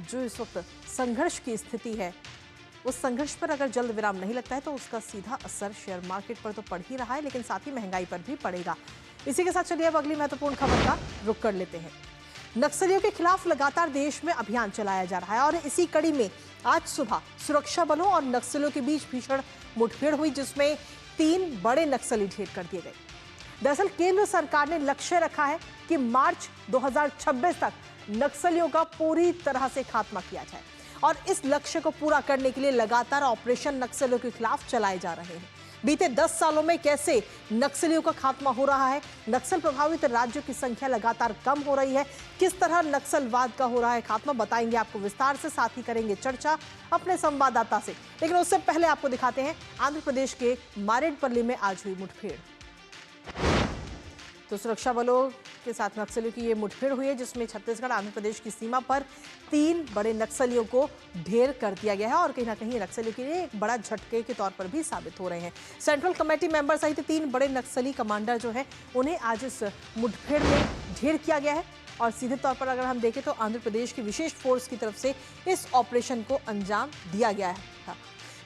जो इस वक्त संघर्ष की स्थिति है, उस संघर्ष पर अगर जल्द विराम नहीं लगता है तो उसका सीधा असर शेयर मार्केट पर तो पड़ ही रहा है, लेकिन साथ ही महंगाई पर भी पड़ेगा। इसी के साथ चलिए अब अगली महत्वपूर्ण खबर का रुख कर लेते हैं। नक्सलियों के खिलाफ लगातार देश में अभियान चलाया जा रहा है और इसी कड़ी में आज सुबह सुरक्षा बलों और नक्सलियों के बीच भीषण मुठभेड़ हुई, जिसमें 3 बड़े नक्सली ढेर कर दिए गए। दरअसल केंद्र सरकार ने लक्ष्य रखा है कि मार्च 2026 तक नक्सलियों का पूरी तरह से खात्मा किया जाए और इस लक्ष्य को पूरा करने के लिए लगातार ऑपरेशन नक्सलियों के खिलाफ चलाए जा रहे हैं। बीते 10 सालों में कैसे नक्सलियों का खात्मा हो रहा है, नक्सल प्रभावित राज्यों की संख्या लगातार कम हो रही है, किस तरह नक्सलवाद का हो रहा है खात्मा, बताएंगे आपको विस्तार से, साथ ही करेंगे चर्चा अपने संवाददाता से। लेकिन उससे पहले आपको दिखाते हैं आंध्र प्रदेश के मारेडपल्ली में आज हुई मुठभेड़। तो सुरक्षा बलों के साथ नक्सलियों की ये मुठभेड़ हुई है, जिसमें छत्तीसगढ़ आंध्र प्रदेश की सीमा पर 3 बड़े नक्सलियों को ढेर कर दिया गया है और कहीं ना कहीं नक्सलियों के लिए एक बड़ा झटके के तौर पर भी साबित हो रहे हैं। सेंट्रल कमेटी मेंबर सहित 3 बड़े नक्सली कमांडर जो है उन्हें आज इस मुठभेड़ में ढेर किया गया है और सीधे तौर पर अगर हम देखें तो आंध्र प्रदेश की विशेष फोर्स की तरफ से इस ऑपरेशन को अंजाम दिया गया है।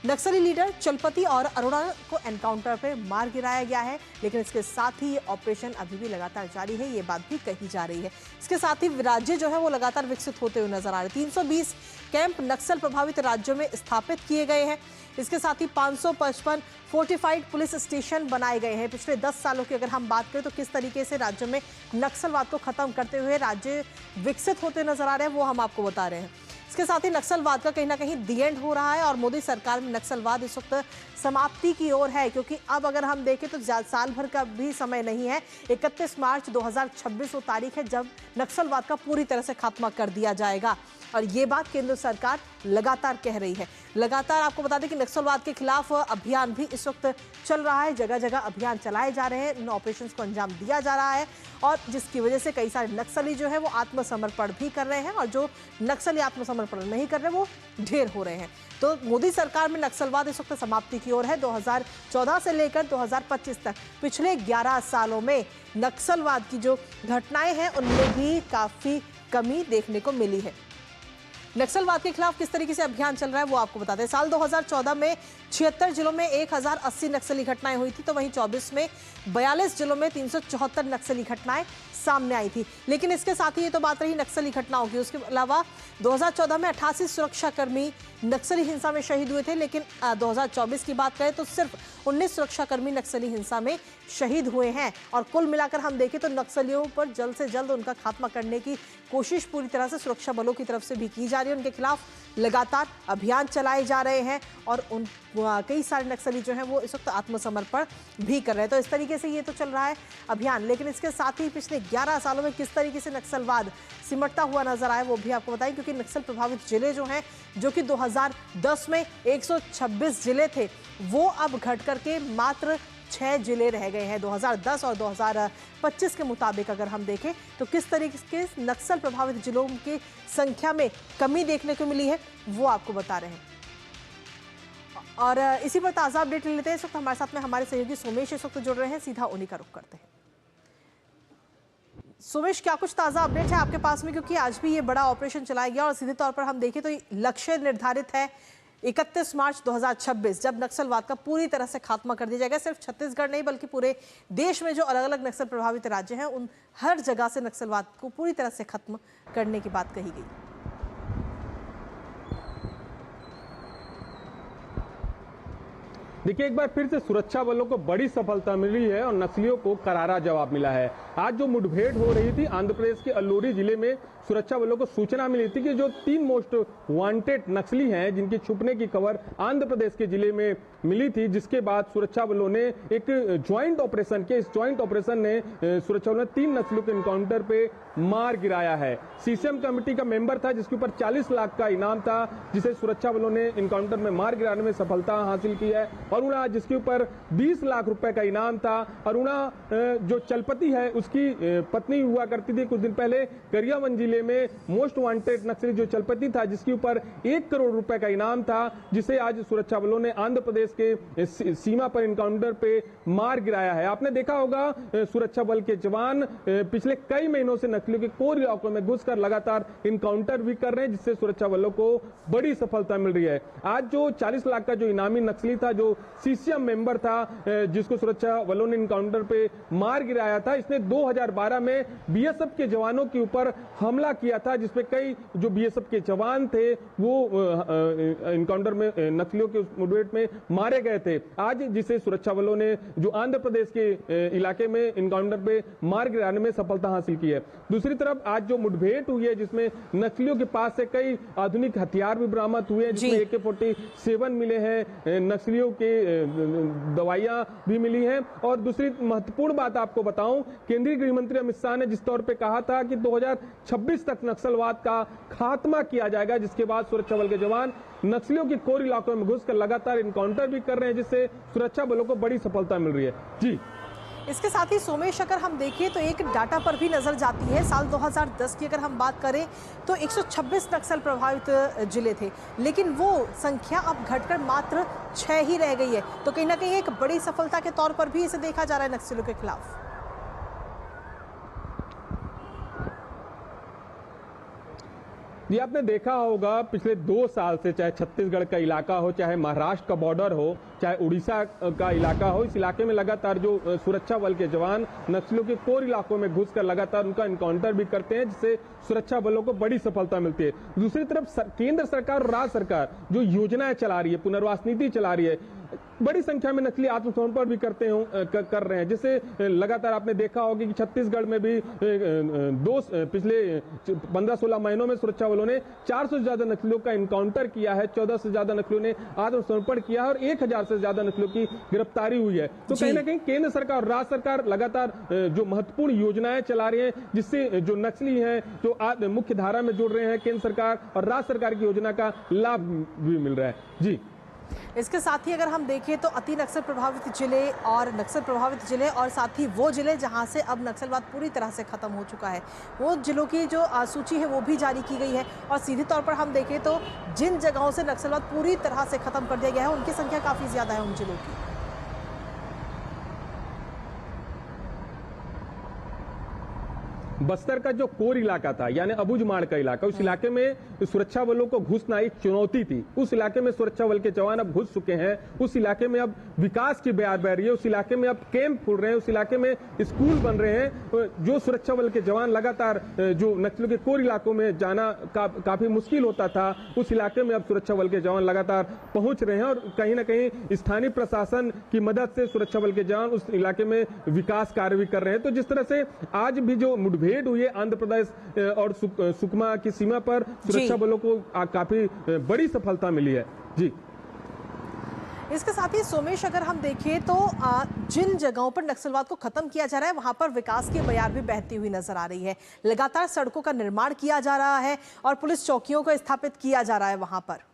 नक्सली लीडर चलपति और अरोड़ा को एनकाउंटर पर मार गिराया गया है, लेकिन इसके साथ ही ये ऑपरेशन अभी भी लगातार जारी है, ये बात भी कही जा रही है। इसके साथ ही राज्य जो है वो लगातार विकसित होते हुए नजर आ रहे हैं। 320 कैंप नक्सल प्रभावित राज्यों में स्थापित किए गए हैं। इसके साथ ही 555 फोर्टिफाइड पुलिस स्टेशन बनाए गए हैं। पिछले 10 सालों की अगर हम बात करें तो किस तरीके से राज्यों में नक्सलवाद को खत्म करते हुए राज्य विकसित होते नजर आ रहे हैं, वो हम आपको बता रहे हैं। इसके साथ ही नक्सलवाद का कहीं ना कहीं दी एंड हो रहा है और मोदी सरकार में नक्सलवाद इस वक्त समाप्ति की ओर है, क्योंकि अब अगर हम देखें तो साल भर का भी समय नहीं है। 31 मार्च 2026 वो तारीख है जब नक्सलवाद का पूरी तरह से खात्मा कर दिया जाएगा और ये बात केंद्र सरकार लगातार कह रही है। लगातार आपको बता दें कि नक्सलवाद के खिलाफ अभियान भी इस वक्त चल रहा है, जगह जगह अभियान चलाए जा रहे हैं, इन ऑपरेशंस को अंजाम दिया जा रहा है और जिसकी वजह से कई सारे नक्सली जो है वो आत्मसमर्पण भी कर रहे हैं और जो नक्सली आत्मसमर्पण नहीं कर रहे वो ढेर हो रहे हैं। तो मोदी सरकार में नक्सलवाद इस वक्त समाप्ति की ओर है। 2014 से लेकर 2025 तक पिछले 11 सालों में नक्सलवाद की जो घटनाएं हैं उनमें भी काफी कमी देखने को मिली है। नक्सलवाद के खिलाफ किस तरीके से अभियान चल रहा है वो आपको बताते हैं। साल 2014 में 76 जिलों में 1080 नक्सली घटनाएं हुई थी, तो वहीं 24 में 42 जिलों में 374 नक्सली घटनाएं सामने आई थी। लेकिन इसके साथ ही ये तो बात रही नक्सली घटनाओं की, उसके अलावा 2014 में 88 सुरक्षाकर्मी नक्सली हिंसा में शहीद हुए थे, लेकिन 2024 की बात करें तो सिर्फ 19 सुरक्षाकर्मी नक्सली हिंसा में शहीद हुए हैं और कुल मिलाकर हम देखें तो नक्सलियों पर जल्द से जल्द उनका खात्मा करने की कोशिश पूरी तरह से सुरक्षा बलों की तरफ से भी की जा रही है। उनके खिलाफ लगातार अभियान चलाए जा रहे हैं और उन कई सारे नक्सली जो हैं वो इस वक्त आत्मसमर्पण भी कर रहे हैं। तो इस तरीके से ये तो चल रहा है अभियान, लेकिन इसके साथ ही पिछले 11 सालों में किस तरीके से नक्सलवाद सिमटता हुआ नजर आया वो भी आपको बताएं, क्योंकि नक्सल प्रभावित जिले जो हैं, जो कि 2010 में 126 जिले थे, वो अब घट करके मात्र 6 जिले रह गए हैं। 2010 और 2025 के मुताबिक अगर हम देखें तो किस तरीके के नक्सल प्रभावित जिलों की संख्या में कमी देखने को मिली है वो आपको बता रहे हैं। और इसी पर ताज़ा अपडेट ले लेते हैं। इस वक्त हमारे साथ में हमारे सहयोगी सोमेश इस वक्त जुड़ रहे हैं, सीधा उन्हीं का रुख करते हैं। सोमेश, क्या कुछ ताज़ा अपडेट है आपके पास में, क्योंकि आज भी ये बड़ा ऑपरेशन चलाया गया और सीधे तौर पर हम देखें तो लक्ष्य निर्धारित है 31 मार्च 2026 जब नक्सलवाद का पूरी तरह से खात्मा कर दिया जाएगा। सिर्फ छत्तीसगढ़ नहीं बल्कि पूरे देश में जो अलग अलग नक्सल प्रभावित राज्य हैं उन हर जगह से नक्सलवाद को पूरी तरह से खत्म करने की बात कही गई। देखिए, एक बार फिर से सुरक्षा बलों को बड़ी सफलता मिली है और नक्सलियों को करारा जवाब मिला है। आज जो मुठभेड़ हो रही थी आंध्र प्रदेश के अल्लूरी जिले में, सुरक्षा बलों को सूचना मिली थी कि जो 3 मोस्ट वांटेड नक्सली हैं जिनकी छुपने की खबर आंध्र प्रदेश के जिले में मिली थी, जिसके बाद सुरक्षा बलों ने एक ज्वाइंट ऑपरेशन किया। इस ज्वाइंट ऑपरेशन ने सुरक्षा बलों ने 3 नक्सलियों के एनकाउंटर पे मार गिराया है। सीसीएम कमेटी का मेंबर था जिसके ऊपर 40 लाख का इनाम था, जिसे सुरक्षा बलों ने एनकाउंटर में मार गिराने में सफलता हासिल की है। अरुणा, जिसके ऊपर 20 लाख रुपए का इनाम था। अरुणा जो चलपति है उसकी पत्नी हुआ करती थी कुछ दिन पहले गरियाबंद जिले जिले में मोस्ट वांटेड नक्सली जो चलपति था, जिसके ऊपर 1 करोड़ रुपए का इनाम था, जिसे आज सुरक्षा बलों ने आंध्र प्रदेश के सीमा पर इनकाउंटर पे मार गिराया है। आपने देखा होगा सुरक्षा बल के जवान पिछले कई महीनों से नक्सलियों के कोर इलाकों में घुसकर लगातार इनकाउंटर भी कर रहे हैं, जिससे सुरक्षा बलों को बड़ी सफलता मिल रही है। आज जो 40 लाख का जो इनामी नक्सली था, जो सीसीएम मेंबर था, जिसको सुरक्षा बलों ने इनकाउंटर पे मार गिराया था, इसने 2012 में बीएसएफ के जवानों के ऊपर हमला किया था, जिसपे कई जो बीएसएफ के जवान थे वो इनकाउंटर में नक्सलियों के मुठभेड़ में मारे गए थे। आज जिसे सुरक्षा बलों ने जो आंध्र प्रदेश के इलाके में इनकाउंटर पे मार गिराने में सफलता हासिल की है। दूसरी तरफ आज जो मुठभेड़ हुई है, जिसमें नक्सलियों के पास से कई आधुनिक हथियार भी बरामद हुए हैं, जिसमें AK-47 मिले हैं, नक्सलियों के दवाइयां भी मिली हैं। और दूसरी महत्वपूर्ण बात आपको बताऊं, केंद्रीय गृह मंत्री अमित शाह ने जिस तौर पे कहा था कि 2026 तक नक्सलवाद का खात्मा किया जाएगा, जिसके बाद सुरक्षा बल के जवान नक्सलियों के कोर इलाकों में घुसकर लगातार इनकाउंटर भी कर रहे हैं, जिससे सुरक्षा बलों को बड़ी सफलता मिल रही है। जी, इसके साथ ही सोमेश, अगर हम देखें तो एक डाटा पर भी नजर जाती है। साल 2010 की अगर हम बात करें तो 126 नक्सल प्रभावित जिले थे, लेकिन वो संख्या अब घटकर मात्र 6 ही रह गई है। तो कहीं ना कहीं एक बड़ी सफलता के तौर पर भी इसे देखा जा रहा है नक्सलियों के खिलाफ। ये आपने देखा होगा पिछले 2 साल से, चाहे छत्तीसगढ़ का इलाका हो, चाहे महाराष्ट्र का बॉर्डर हो, चाहे उड़ीसा का इलाका हो, इस इलाके में लगातार जो सुरक्षा बल के जवान नक्सलियों के कोर इलाकों में घुसकर लगातार उनका इनकाउंटर भी करते हैं, जिससे सुरक्षा बलों को बड़ी सफलता मिलती है। दूसरी तरफ केंद्र सरकार और राज्य सरकार जो योजनाएं चला रही है, पुनर्वास नीति चला रही है, बड़ी संख्या में नक्सली आत्मसमर्पण भी कर रहे हैं, जिससे लगातार आपने देखा होगा कि छत्तीसगढ़ में भी पिछले 15-16 महीनों में सुरक्षा बलों ने 400 से ज्यादा नक्सलियों का इनकाउंटर किया है, 14 से ज्यादा नक्सलियों ने आत्मसमर्पण किया है और 1000 से ज्यादा नक्सलियों की गिरफ्तारी हुई है। तो कहीं ना कहीं केंद्र सरकार और राज्य सरकार लगातार जो महत्वपूर्ण योजनाएं चला रही है, जिससे जो नक्सली हैं जो मुख्य धारा में जुड़ रहे हैं, केंद्र सरकार और राज्य सरकार की योजना का लाभ भी मिल रहा है। जी, इसके साथ ही अगर हम देखें तो अति नक्सल प्रभावित जिले और नक्सल प्रभावित जिले और साथ ही वो जिले जहां से अब नक्सलवाद पूरी तरह से खत्म हो चुका है, वो जिलों की जो सूची है वो भी जारी की गई है। और सीधे तौर पर हम देखें तो जिन जगहों से नक्सलवाद पूरी तरह से खत्म कर दिया गया है, उनकी संख्या काफी ज्यादा है उन जिलों की। बस्तर का जो कोर इलाका था, यानी अबुझमाड़ का इलाका, उस इलाके में सुरक्षा बलों को घुसना एक चुनौती थी। उस इलाके में सुरक्षा बल के जवान अब घुस चुके हैं, उस इलाके में अब विकास की बयार बह रही है, उस इलाके में अब कैंप खुल रहे हैं, उस इलाके में स्कूल बन रहे हैं। जो सुरक्षा बल के जवान लगातार जो नक्सलियों के कोर इलाकों में जाना काफी मुश्किल होता था, उस इलाके में अब सुरक्षा बल के जवान लगातार पहुंच रहे हैं और कहीं ना कहीं स्थानीय प्रशासन की मदद से सुरक्षा बल के जवान उस इलाके में विकास कार्य भी कर रहे हैं। तो जिस तरह से आज भी जो मुठभेड़ हुई है आंध्र प्रदेश और सुकमा की सीमा पर, सुरक्षा बलों को काफी बड़ी सफलता मिली है। जी, इसके साथ ही सोमेश, अगर हम देखें तो जिन जगहों पर नक्सलवाद को खत्म किया जा रहा है वहां पर विकास की बयार भी बहती हुई नजर आ रही है। लगातार सड़कों का निर्माण किया जा रहा है और पुलिस चौकियों को स्थापित किया जा रहा है वहां पर।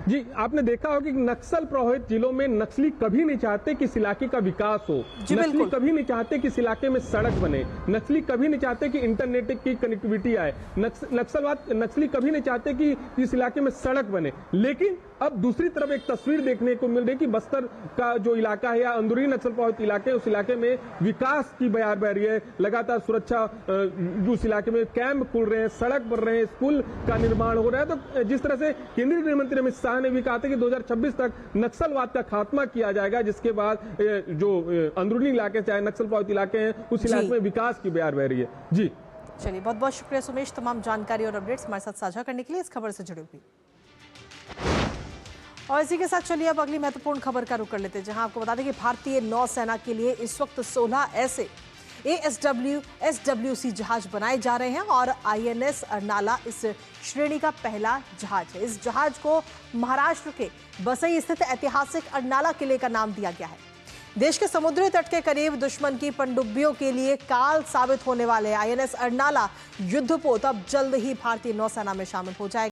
जी, आपने देखा होगा कि नक्सल प्रभावित जिलों में नक्सली कभी नहीं चाहते कि इस इलाके का विकास हो, नक्सली कभी नहीं चाहते कि इस इलाके में सड़क बने, नक्सली कभी नहीं चाहते कि इंटरनेट की कनेक्टिविटी आए, नक्सली कभी नहीं चाहते कि इस इलाके में सड़क बने। लेकिन अब दूसरी तरफ एक तस्वीर देखने को मिल रही है कि बस्तर का जो इलाका है या अंदरूनी नक्सल प्रभावित इलाके, उस इलाके में विकास की बयार बह रही है। लगातार सुरक्षा उस इलाके में कैंप खुल रहे हैं, सड़क बन रहे हैं, स्कूल का निर्माण हो रहा है। तो जिस तरह से केंद्रीय गृह मंत्री अमित शाह ने भी कहा था कि 2026 तक नक्सलवाद का खात्मा किया जाएगा, जिसके बाद जो अंदरूनी इलाके चाहे नक्सल प्रभावित इलाके हैं, उस इलाके में विकास की बयार बह रही है। जी, चलिए, बहुत बहुत शुक्रिया सोमेश, तमाम जानकारी और अपडेट्स हमारे साथ साझा करने के लिए, इस खबर से जुड़े हुए। और इसी के साथ चलिए अब अगली महत्वपूर्ण खबर का रुख कर लेते हैं, जहां आपको बता दें कि भारतीय नौसेना के लिए इस वक्त 16 ऐसे ASW SWC जहाज बनाए जा रहे हैं और INS अर्नाला इस श्रेणी का पहला जहाज है। इस जहाज को महाराष्ट्र के बसई स्थित ऐतिहासिक अर्नाला किले का नाम दिया गया है। देश के समुद्री तट के करीब दुश्मन की पनडुब्बियों के लिए काल साबित होने वाले INS अर्नाला युद्धपोत अब जल्द ही भारतीय नौसेना में शामिल हो जाएगा।